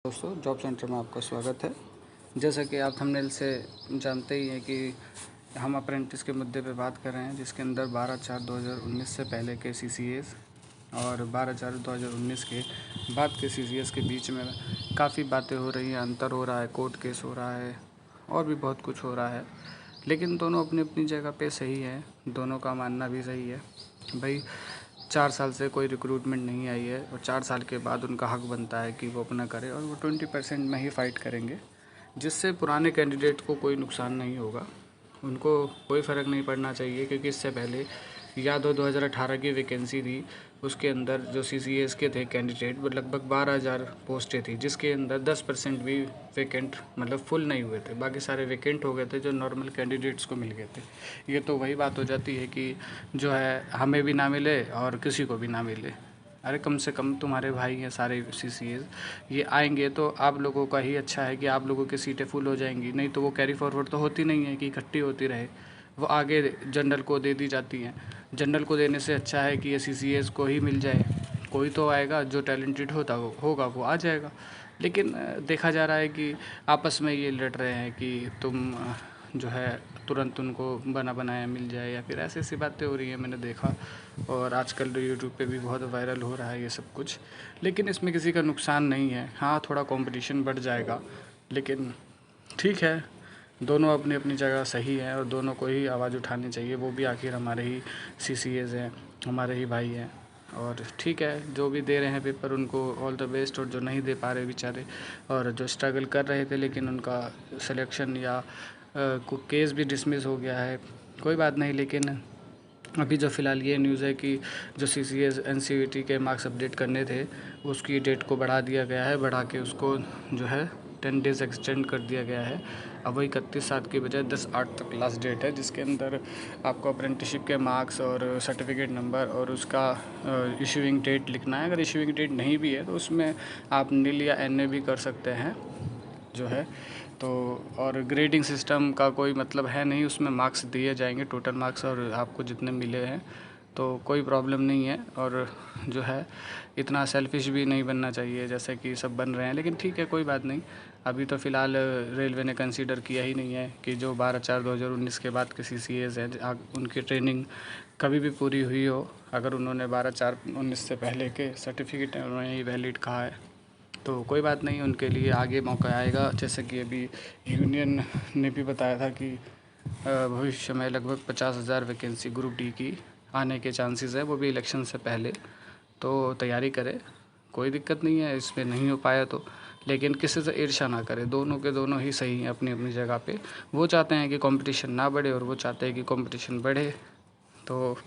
दोस्तों, job centre में आपका स्वागत है। जैसा कि आप थंबनेल से जानते ही हैं कि हम अप्रेंटिस के मुद्दे पे बात कर रहे हैं, जिसके अंदर 12/4/2019 से पहले के सीसीएस और 12/4/2019 के बाद के सीसीएस के बीच में काफ़ी बातें हो रही हैं, अंतर हो रहा है, कोर्ट केस हो रहा है और भी बहुत कुछ हो रहा है। लेकिन दोनों अपनी अपनी जगह पे सही हैं, दोनों का मानना भी सही है। भाई 4 साल से कोई रिक्रूटमेंट नहीं आई है और 4 साल के बाद उनका हक बनता है कि वो अपना करें, और वो 20% में ही फ़ाइट करेंगे, जिससे पुराने कैंडिडेट को कोई नुकसान नहीं होगा। उनको कोई फ़र्क नहीं पड़ना चाहिए, क्योंकि इससे पहले याद हो 2018 की वैकेंसी थी, उसके अंदर जो सीसीएस के थे कैंडिडेट वो लगभग 12,000 पोस्टें थी, जिसके अंदर 10% भी वैकेंट मतलब फुल नहीं हुए थे, बाकी सारे वैकेंट हो गए थे जो नॉर्मल कैंडिडेट्स को मिल गए थे। ये तो वही बात हो जाती है कि जो है हमें भी ना मिले और किसी को भी ना मिले। अरे कम से कम तुम्हारे भाई हैं सारे सीसीएस, ये आएंगे तो आप लोगों का ही अच्छा है कि आप लोगों की सीटें फुल हो जाएंगी, नहीं तो वो कैरी फॉरवर्ड तो होती नहीं है कि इकट्ठी होती रहे, वो आगे जनरल को दे दी जाती हैं। जनरल को देने से अच्छा है कि ये सीसीएस को ही मिल जाए, कोई तो आएगा जो टैलेंटेड होगा वो आ जाएगा। लेकिन देखा जा रहा है कि आपस में ये लड़ रहे हैं कि तुम जो है तुरंत उनको बना बनाया मिल जाए, या फिर ऐसी ऐसी बातें हो रही हैं, मैंने देखा। और आजकल यूट्यूब पे भी बहुत वायरल हो रहा है ये सब कुछ। लेकिन इसमें किसी का नुकसान नहीं है। हाँ, थोड़ा कंपटीशन बढ़ जाएगा, लेकिन ठीक है, दोनों अपनी अपनी जगह सही हैं और दोनों को ही आवाज़ उठानी चाहिए। वो भी आखिर हमारे ही सीसीएज हैं, हमारे ही भाई हैं। और ठीक है, जो भी दे रहे हैं पेपर उनको ऑल द बेस्ट, और जो नहीं दे पा रहे बेचारे और जो स्ट्रगल कर रहे थे लेकिन उनका सिलेक्शन या केस भी डिसमिस हो गया है, कोई बात नहीं। लेकिन अभी जो फ़िलहाल ये न्यूज़ है कि जो सीसीएस एनसीईटी के मार्क्स अपडेट करने थे, उसकी डेट को बढ़ा दिया गया है, बढ़ा के उसको जो है 10 डेज़ एक्सटेंड कर दिया गया है। अब वो 31/7 की बजाय 10/8 तक लास्ट डेट है, जिसके अंदर आपको अप्रेंटिसशिप के मार्क्स और सर्टिफिकेट नंबर और उसका इशूइंग डेट लिखना है। अगर इशूइंग डेट नहीं भी है तो उसमें आप निल या एनए भी कर सकते हैं जो है। तो और ग्रेडिंग सिस्टम का कोई मतलब है नहीं, उसमें मार्क्स दिए जाएंगे, टोटल मार्क्स, और आपको जितने मिले हैं तो कोई प्रॉब्लम नहीं है। और जो है इतना सेल्फिश भी नहीं बनना चाहिए जैसे कि सब बन रहे हैं, लेकिन ठीक है, कोई बात नहीं। अभी तो फ़िलहाल रेलवे ने कंसीडर किया ही नहीं है कि जो 12/4/2019 के बाद के सीसीएस हैं उनकी ट्रेनिंग कभी भी पूरी हुई हो, अगर उन्होंने 12/4/19 से पहले के सर्टिफिकेट उन्होंने ही वैलिड कहा है तो कोई बात नहीं, उनके लिए आगे मौका आएगा। जैसे कि अभी यूनियन ने भी बताया था कि भविष्य में लगभग 50,000 वैकेंसी ग्रुप डी की आने के चांसेस है, वो भी इलेक्शन से पहले। तो तैयारी करें, कोई दिक्कत नहीं है इसमें, नहीं हो पाया तो। लेकिन किसी से ईर्ष्या ना करें, दोनों के दोनों ही सही हैं अपनी अपनी जगह पे। वो चाहते हैं कि कंपटीशन ना बढ़े और वो चाहते हैं कि कंपटीशन बढ़े, तो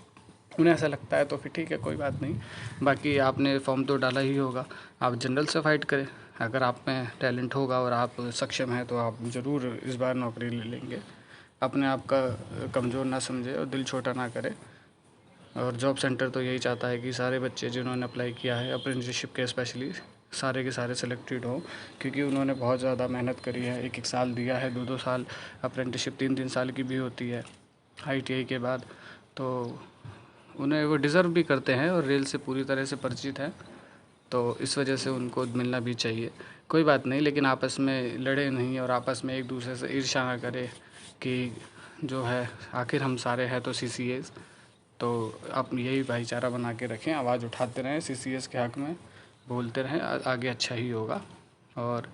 उन्हें ऐसा लगता है तो फिर ठीक है, कोई बात नहीं। बाकी आपने फॉर्म तो डाला ही होगा, आप जनरल से फ़ाइट करें। अगर आप में टैलेंट होगा और आप सक्षम हैं तो आप ज़रूर इस बार नौकरी ले लेंगे। अपने आप का कमज़ोर ना समझे और दिल छोटा ना करें। और जॉब सेंटर तो यही चाहता है कि सारे बच्चे जिन्होंने अप्लाई किया है अप्रेंटिसशिप के स्पेशली, सारे के सारे सेलेक्टेड हों, क्योंकि उन्होंने बहुत ज़्यादा मेहनत करी है, 1-1 साल दिया है, 2-2 साल। अप्रेंटिसशिप 3-3 साल की भी होती है आईटीआई के बाद। तो उन्हें वो डिज़र्व भी करते हैं और रेल से पूरी तरह से परिचित हैं, तो इस वजह से उनको मिलना भी चाहिए। कोई बात नहीं, लेकिन आपस में लड़े नहीं और आपस में एक दूसरे से ईर्ष्या ना करें कि जो है आखिर हम सारे हैं तो सीसीएस। तो आप यही भाईचारा बना के रखें, आवाज़ उठाते रहें सीसीएस के हक़ में, बोलते रहें, आगे अच्छा ही होगा। और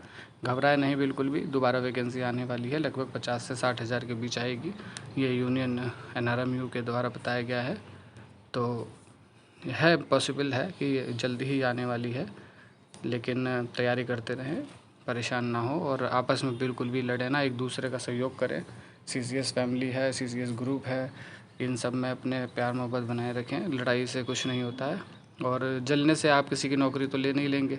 घबराए नहीं बिल्कुल भी, दोबारा वैकेंसी आने वाली है, लगभग 50 से 60 हज़ार के बीच आएगी, ये यूनियन एनआरएमयू के द्वारा बताया गया है। तो है, पॉसिबल है कि जल्दी ही आने वाली है, लेकिन तैयारी करते रहें, परेशान ना हो और आपस में बिल्कुल भी लड़े ना, एक दूसरे का सहयोग करें। सीसीएस फैमिली है, सीसीएस ग्रुप है, इन सब में अपने प्यार मोहब्बत बनाए रखें, लड़ाई से कुछ नहीं होता है। और जलने से आप किसी की नौकरी तो ले नहीं लेंगे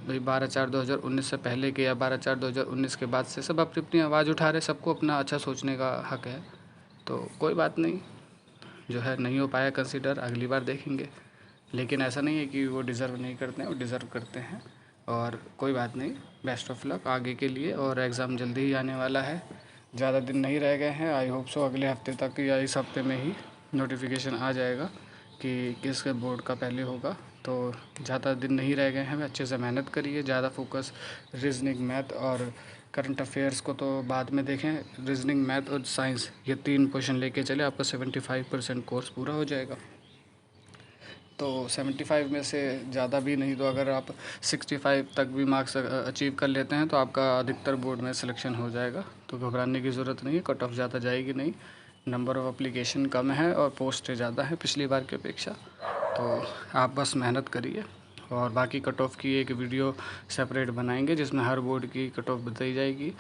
भाई। 12/4/2019 से पहले के या 12/4/2019 के बाद से सब अपनी अपनी आवाज़ उठा रहे, सबको अपना अच्छा सोचने का हक़ है, तो कोई बात नहीं। जो है नहीं हो पाया कंसिडर, अगली बार देखेंगे। लेकिन ऐसा नहीं है कि वो डिज़र्व नहीं करते हैं, वो डिज़र्व करते हैं। और कोई बात नहीं, बेस्ट ऑफ लक आगे के लिए। और एग्ज़ाम जल्दी ही आने वाला है, ज़्यादा दिन नहीं रह गए हैं। आई होप सो अगले हफ्ते तक या इस हफ्ते में ही नोटिफिकेशन आ जाएगा कि किस बोर्ड का पहले होगा, तो ज़्यादा दिन नहीं रह गए हैं, अच्छे से मेहनत करिए, ज़्यादा फोकस रीजनिंग, मैथ और करंट अफेयर्स को तो बाद में देखें। रीजनिंग, मैथ और साइंस ये 3 क्वेश्चन लेके चले, आपका 75% कोर्स पूरा हो जाएगा। तो 75 में से ज़्यादा भी नहीं, तो अगर आप 65 तक भी मार्क्स अचीव कर लेते हैं तो आपका अधिकतर बोर्ड में सिलेक्शन हो जाएगा। तो घबराने की ज़रूरत नहीं है, कट ऑफ ज़्यादा जाएगी नहीं। नंबर ऑफ़ एप्लीकेशन कम है और पोस्ट ज़्यादा है पिछली बार की अपेक्षा। तो आप बस मेहनत करिए, और बाकी कट ऑफ की एक वीडियो सेपरेट बनाएंगे जिसमें हर बोर्ड की कट ऑफ बताई जाएगी,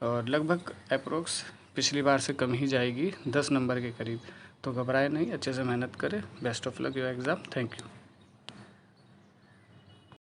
और लगभग अप्रोक्स पिछली बार से कम ही जाएगी, 10 नंबर के करीब। तो घबराए नहीं, अच्छे से मेहनत करें। Best of luck your exam. Thank you.